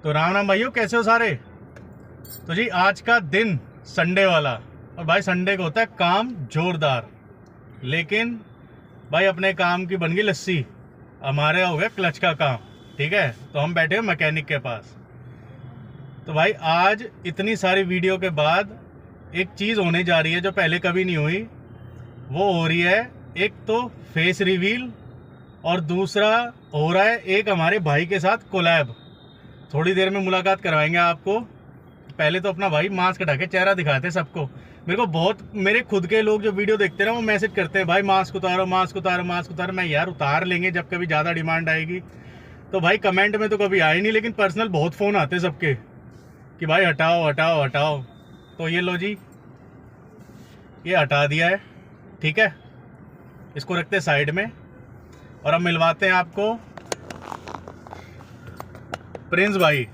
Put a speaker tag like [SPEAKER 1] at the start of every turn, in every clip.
[SPEAKER 1] तो राम राम भाइयों, कैसे हो सारे। तो जी आज का दिन संडे वाला, और भाई संडे को होता है काम जोरदार, लेकिन भाई अपने काम की बन गई लस्सी, हमारे हो गया क्लच का काम। ठीक है, तो हम बैठे हैं मैकेनिक के पास। तो भाई आज इतनी सारी वीडियो के बाद एक चीज़ होने जा रही है जो पहले कभी नहीं हुई। वो हो रही है एक तो फेस रिवील, और दूसरा हो रहा है एक हमारे भाई के साथ कोलैब। थोड़ी देर में मुलाकात करवाएंगे आपको। पहले तो अपना भाई मास्क हटा के चेहरा दिखाते सबको। मेरे को बहुत, मेरे खुद के लोग जो वीडियो देखते हैं ना, वो मैसेज करते हैं भाई मास्क उतारो, मास्क उतारो, मास्क उतारो। मैं यार उतार लेंगे जब कभी ज़्यादा डिमांड आएगी। तो भाई कमेंट में तो कभी आए नहीं, लेकिन पर्सनल बहुत फ़ोन आते सबके कि भाई हटाओ हटाओ हटाओ। तो ये लो जी, ये हटा दिया है। ठीक है, इसको रखते साइड में और अब मिलवाते हैं आपको प्रिंस भाई।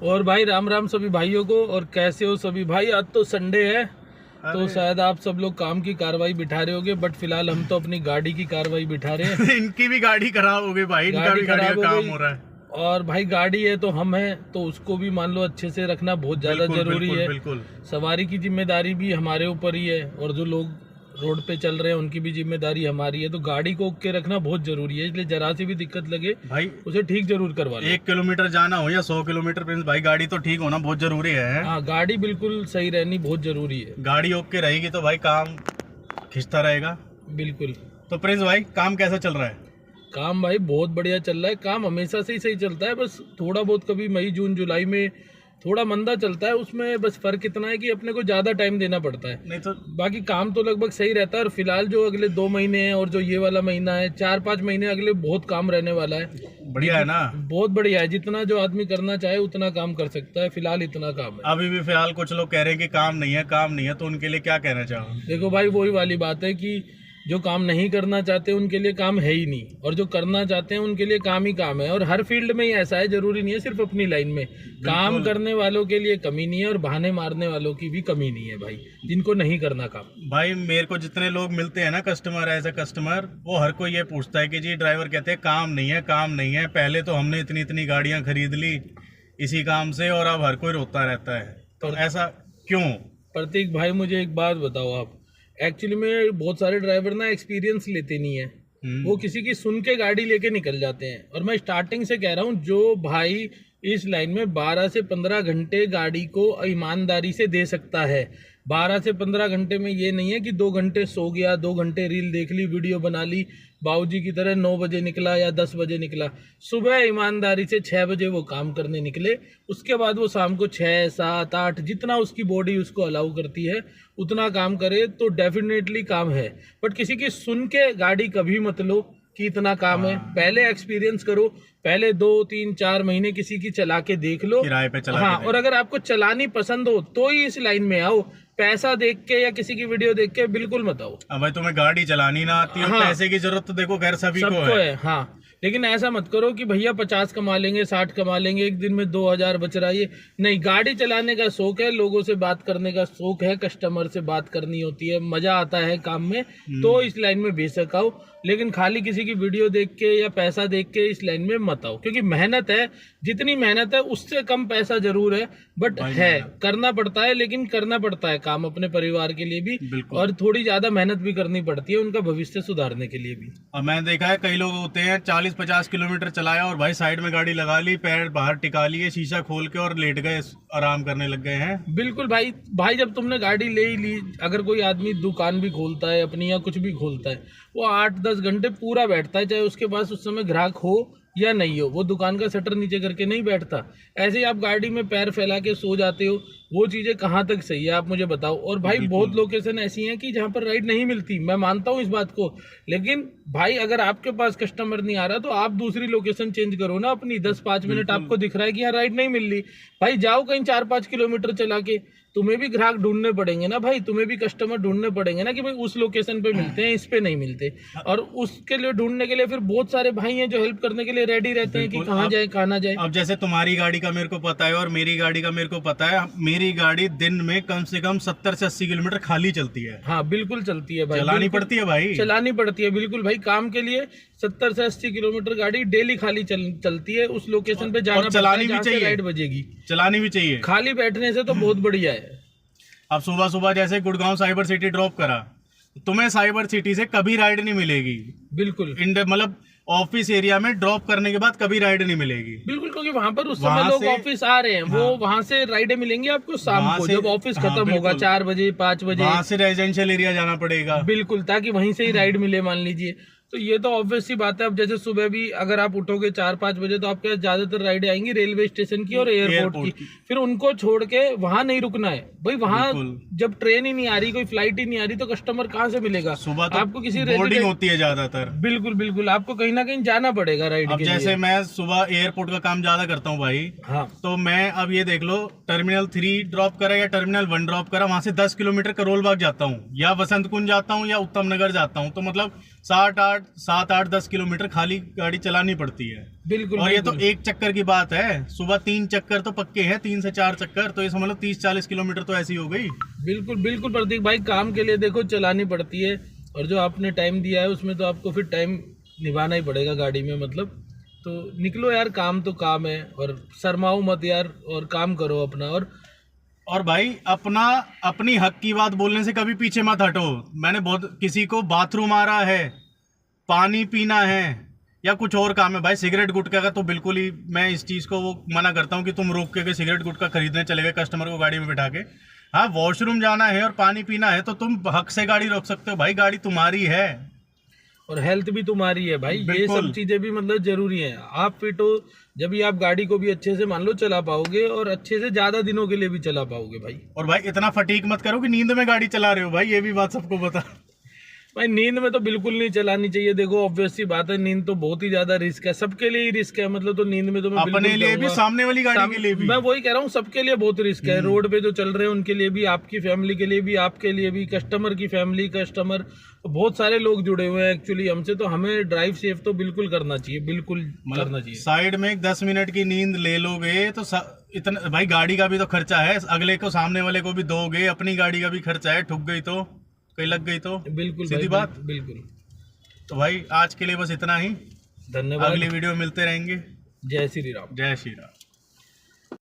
[SPEAKER 2] और भाई राम राम सभी भाइयों को। और कैसे हो सभी भाई। आज तो संडे है, तो शायद आप सब लोग काम की कार्रवाई बिठा रहे होगे, बट फिलहाल हम तो अपनी गाड़ी की कार्रवाई बिठा रहे हैं।
[SPEAKER 1] इनकी भी गाड़ी खराब हो गई भाई, इनका भी गाड़ी का काम हो रहा है।
[SPEAKER 2] और भाई गाड़ी है तो हम हैं, तो उसको भी मान लो अच्छे से रखना बहुत ज्यादा जरूरी है।
[SPEAKER 1] बिल्कुल।
[SPEAKER 2] सवारी की जिम्मेदारी भी हमारे ऊपर ही है, और जो लोग रोड पे चल रहे हैं उनकी भी जिम्मेदारी हमारी है। तो गाड़ी को ओके रखना बहुत जरूरी है, इसलिए जरा सी भी दिक्कत लगे
[SPEAKER 1] भाई
[SPEAKER 2] उसे ठीक जरूर करवा लो।
[SPEAKER 1] 1 किलोमीटर जाना हो या 100 किलोमीटर, प्रिंस भाई गाड़ी तो ठीक होना बहुत जरूरी है।
[SPEAKER 2] हाँ, गाड़ी बिल्कुल सही रहनी बहुत जरूरी है।
[SPEAKER 1] गाड़ी ओके रहेगी तो भाई काम खिंचता रहेगा।
[SPEAKER 2] बिल्कुल।
[SPEAKER 1] तो प्रिंस भाई काम कैसा चल रहा है?
[SPEAKER 2] काम भाई बहुत बढ़िया चल रहा है। काम हमेशा से ही सही चलता है, बस थोड़ा बहुत कभी मई जून जुलाई में थोड़ा मंदा चलता है। उसमें बस फर्क इतना है कि अपने को ज्यादा टाइम देना पड़ता है,
[SPEAKER 1] नहीं तो
[SPEAKER 2] बाकी काम तो लगभग सही रहता है। और फिलहाल जो अगले 2 महीने हैं और जो ये वाला महीना है, 4-5 महीने अगले बहुत काम रहने वाला है।
[SPEAKER 1] बढ़िया है ना?
[SPEAKER 2] बहुत बढ़िया है, जितना जो आदमी करना चाहे उतना काम कर सकता है। फिलहाल इतना काम है।
[SPEAKER 1] अभी भी फिलहाल कुछ लोग कह रहे हैं कि काम नहीं है, काम नहीं है, तो उनके लिए क्या कहना चाहो?
[SPEAKER 2] देखो भाई, वही वाली बात है कि जो काम नहीं करना चाहते उनके लिए काम है ही नहीं, और जो करना चाहते हैं उनके लिए काम ही काम है। और हर फील्ड में ही ऐसा है, जरूरी नहीं है सिर्फ अपनी लाइन में। काम करने वालों के लिए कमी नहीं है, और बहाने मारने वालों की भी कमी नहीं है भाई, जिनको नहीं करना काम।
[SPEAKER 1] भाई मेरे को जितने लोग मिलते हैं ना, कस्टमर, एज ए कस्टमर, वो हर कोई ये पूछता है कि जी ड्राइवर कहते हैं काम नहीं है, काम नहीं है। पहले तो हमने इतनी इतनी गाड़ियां खरीद ली इसी काम से, और अब हर कोई रोता रहता है। तो ऐसा क्यों?
[SPEAKER 2] प्रतीक भाई, मुझे एक बात बताओ आप। एक्चुअली में बहुत सारे ड्राइवर ना एक्सपीरियंस लेते नहीं है, वो किसी की सुन के गाड़ी लेके निकल जाते हैं। और मैं स्टार्टिंग से कह रहा हूँ, जो भाई इस लाइन में 12 से 15 घंटे गाड़ी को ईमानदारी से दे सकता है, 12 से 15 घंटे में ये नहीं है कि 2 घंटे सो गया, 2 घंटे रील देख ली, वीडियो बना ली, बाबूजी की तरह 9 बजे निकला या 10 बजे निकला। सुबह ईमानदारी से 6 बजे वो काम करने निकले, उसके बाद वो शाम को 6, 7, 8 जितना उसकी बॉडी उसको अलाउ करती है उतना काम करे, तो डेफिनेटली काम है। बट किसी की सुन के गाड़ी कभी मत लो कि इतना काम है। पहले एक्सपीरियंस करो, पहले 2, 3, 4 महीने किसी की चला के देख लो,
[SPEAKER 1] किराए पे चला
[SPEAKER 2] हाँ। और अगर आपको चलानी पसंद हो तो ही इस लाइन में आओ। पैसा देख के या किसी की वीडियो देख के बिल्कुल मत आओ।
[SPEAKER 1] अब भाई तुम्हें गाड़ी चलानी ना आती है,
[SPEAKER 2] हाँ,
[SPEAKER 1] पैसे की जरूरत तो देखो खैर सभी को है।
[SPEAKER 2] हाँ, लेकिन ऐसा मत करो कि भैया 50 कमा लेंगे, 60 कमा लेंगे, एक दिन में 2000 बच रहा है। ये नहीं, गाड़ी चलाने का शौक है, लोगों से बात करने का शौक है, कस्टमर से बात करनी होती है, मजा आता है काम में, तो इस लाइन में बेशक आओ। लेकिन खाली किसी की वीडियो देख के या पैसा देख के इस लाइन में मत आओ, क्योंकि मेहनत है, जितनी मेहनत है उससे कम पैसा जरूर है, बट है, करना पड़ता है। लेकिन करना पड़ता है काम अपने परिवार के लिए भी, और थोड़ी ज्यादा मेहनत भी करनी पड़ती है उनका भविष्य सुधारने के लिए भी।
[SPEAKER 1] और मैंने देखा है कई लोग होते हैं 40-50 किलोमीटर चलाया और भाई साइड में गाड़ी लगा ली, पैर बाहर टिका लिए, शीशा खोल के और लेट गए, आराम करने लग गए हैं।
[SPEAKER 2] बिल्कुल भाई जब तुमने गाड़ी ले ही ली, अगर कोई आदमी दुकान भी खोलता है अपनी या कुछ भी खोलता है, वो 8-10 घंटे पूरा बैठता है, चाहे उसके पास उस समय ग्राहक हो या नहीं हो, वो दुकान का शटर नीचे करके नहीं बैठता। ऐसे ही आप गाड़ी में पैर फैला के सो जाते हो, वो चीजें कहाँ तक सही है आप मुझे बताओ। और भाई बहुत लोकेशन ऐसी हैं कि जहाँ पर राइड नहीं मिलती, मैं मानता हूँ इस बात को, लेकिन भाई अगर आपके पास कस्टमर नहीं आ रहा तो आप दूसरी लोकेशन चेंज करो ना अपनी। 10-5 मिनट आपको दिख रहा है कि यहाँ राइड नहीं मिल रही, भाई जाओ कहीं 4-5 किलोमीटर चला के। तुम्हें भी ग्राहक ढूंढने पड़ेंगे ना भाई, तुम्हें भी कस्टमर ढूंढने पड़ेंगे ना कि भाई उस लोकेशन पे मिलते हैं, इस पे नहीं मिलते। और उसके लिए ढूंढने के लिए फिर बहुत सारे भाई हैं जो हेल्प करने के लिए रेडी रहते हैं कि कहाँ जाए कहाँ ना जाए।
[SPEAKER 1] अब जैसे तुम्हारी गाड़ी का मेरे को पता है और मेरी गाड़ी का मेरे को पता है, मेरी गाड़ी दिन में कम से कम 70 से 80 किलोमीटर खाली चलती है।
[SPEAKER 2] हाँ बिल्कुल चलती है भाई,
[SPEAKER 1] चलानी
[SPEAKER 2] बिल्कुल
[SPEAKER 1] पड़ती है भाई,
[SPEAKER 2] चलानी पड़ती है बिल्कुल भाई। काम के लिए 70 से 80 किलोमीटर गाड़ी डेली खाली चलती है। उस लोकेशन पे जाना पड़ता है जहाँ से राइड बजेगी।
[SPEAKER 1] चलानी भी चाहिए।
[SPEAKER 2] खाली बैठने से तो बहुत बढ़िया है।
[SPEAKER 1] अब सुबह सुबह जैसे गुड़गांव साइबर सिटी ड्रॉप करा, तुम्हें साइबर सिटी से कभी राइड नहीं मिलेगी।
[SPEAKER 2] बिल्कुल
[SPEAKER 1] मतलब ऑफिस एरिया में ड्रॉप करने के बाद कभी राइड नहीं मिलेगी।
[SPEAKER 2] बिल्कुल, क्योंकि वहाँ पर उस समय लोग ऑफिस आ रहे हैं। हाँ, वो वहाँ से राइडें मिलेंगी आपको शाम को, जब ऑफिस खत्म होगा 4 बजे 5 बजे।
[SPEAKER 1] वहाँ से रेजिडेंशियल एरिया जाना पड़ेगा।
[SPEAKER 2] बिल्कुल, ताकि वहीं से ही राइड मिले मान लीजिए। तो ये तो ऑब्वियस सी बात है। अब जैसे सुबह भी अगर आप उठोगे 4-5 बजे तो आपके ज्यादातर राइडें आएंगी रेलवे स्टेशन की और एयरपोर्ट की। फिर उनको छोड़ के वहां नहीं रुकना है भाई। वहां जब ट्रेन ही नहीं आ रही, कोई फ्लाइट ही नहीं आ रही, तो कस्टमर कहाँ से मिलेगा?
[SPEAKER 1] सुबह तो
[SPEAKER 2] आपको किसी
[SPEAKER 1] बोर्डिंग होती है ज्यादातर।
[SPEAKER 2] बिल्कुल बिल्कुल, आपको कहीं ना कहीं जाना पड़ेगा राइड के लिए।
[SPEAKER 1] जैसे मैं सुबह एयरपोर्ट का काम ज्यादा करता हूँ भाई। हाँ, तो मैं अब ये देख लो, टर्मिनल 3 ड्रॉप करा या टर्मिनल 1 ड्रॉप करा, वहां से 10 किलोमीटर करोल बाग जाता हूँ या वसंत कुंज जाता हूँ या उत्तम नगर जाता हूँ। तो मतलब 7-8-10 किलोमीटर खाली गाड़ी चलानी पड़ती है। बिल्कुल। और ये तो एक चक्कर की बात है, सुबह 3 चक्कर तो पक्के हैं, 3 से 4 चक्कर, तो ये समझ लो 30-40 किलोमीटर तो ऐसी हो गई।
[SPEAKER 2] बिल्कुल बिल्कुल प्रतीक भाई, काम के लिए देखो चलानी पड़ती है, और जो आपने टाइम दिया है उसमें तो आपको फिर टाइम निभाना ही पड़ेगा गाड़ी में। मतलब तो निकलो यार, काम तो काम है, और शर्माओ मत यार, और काम करो अपना।
[SPEAKER 1] और भाई अपनी हक की बात बोलने से कभी पीछे मत हटो। मैंने बहुत किसी को बाथरूम आ रहा है, पानी पीना है या कुछ और काम है भाई, सिगरेट गुटखा का तो बिल्कुल ही मैं इस चीज़ को वो मना करता हूँ कि तुम रोक के सिगरेट गुटखा खरीदने चले गए कस्टमर को गाड़ी में बिठा के। हाँ, वॉशरूम जाना है और पानी पीना है तो तुम हक से गाड़ी रोक सकते हो भाई, गाड़ी तुम्हारी है
[SPEAKER 2] और हेल्थ भी तुम्हारी है भाई। ये सब चीजें भी मतलब जरूरी है। आप फिट हो जब भी आप गाड़ी को भी अच्छे से मान लो चला पाओगे, और अच्छे से ज्यादा दिनों के लिए भी चला पाओगे भाई।
[SPEAKER 1] और भाई इतना फटीक मत करो कि नींद में गाड़ी चला रहे हो भाई, ये भी बात सबको बता।
[SPEAKER 2] भाई नींद में तो बिल्कुल नहीं चलानी चाहिए। देखो ऑब्वियस सी बात है, नींद तो बहुत ही ज्यादा रिस्क है, सबके लिए ही रिस्क है। मतलब तो नींद में तो मैं
[SPEAKER 1] अपने लिए भी, सामने वाली गाड़ी के लिए भी,
[SPEAKER 2] मैं वही कह रहा हूँ, सबके लिए बहुत रिस्क है। रोड पे जो चल रहे हैं उनके लिए भी, आपकी फैमिली के लिए भी, आपके लिए भी, कस्टमर की फैमिली, कस्टमर, बहुत सारे लोग जुड़े हुए हैं एक्चुअली हमसे। तो हमें ड्राइव सेफ तो बिल्कुल करना चाहिए, बिल्कुल करना चाहिए।
[SPEAKER 1] साइड में एक 10 मिनट की नींद ले लोगे तो इतना भाई, गाड़ी का भी तो खर्चा है, अगले को सामने वाले को भी दोगे, अपनी गाड़ी का भी खर्चा है, ठुक गई तो, कहीं लग गई तो,
[SPEAKER 2] बिल्कुल
[SPEAKER 1] सीधी बात।
[SPEAKER 2] बिल्कुल।
[SPEAKER 1] तो भाई आज के लिए बस इतना ही,
[SPEAKER 2] धन्यवाद।
[SPEAKER 1] अगली वीडियो में मिलते रहेंगे।
[SPEAKER 2] जय श्री राम।
[SPEAKER 1] जय श्री राम।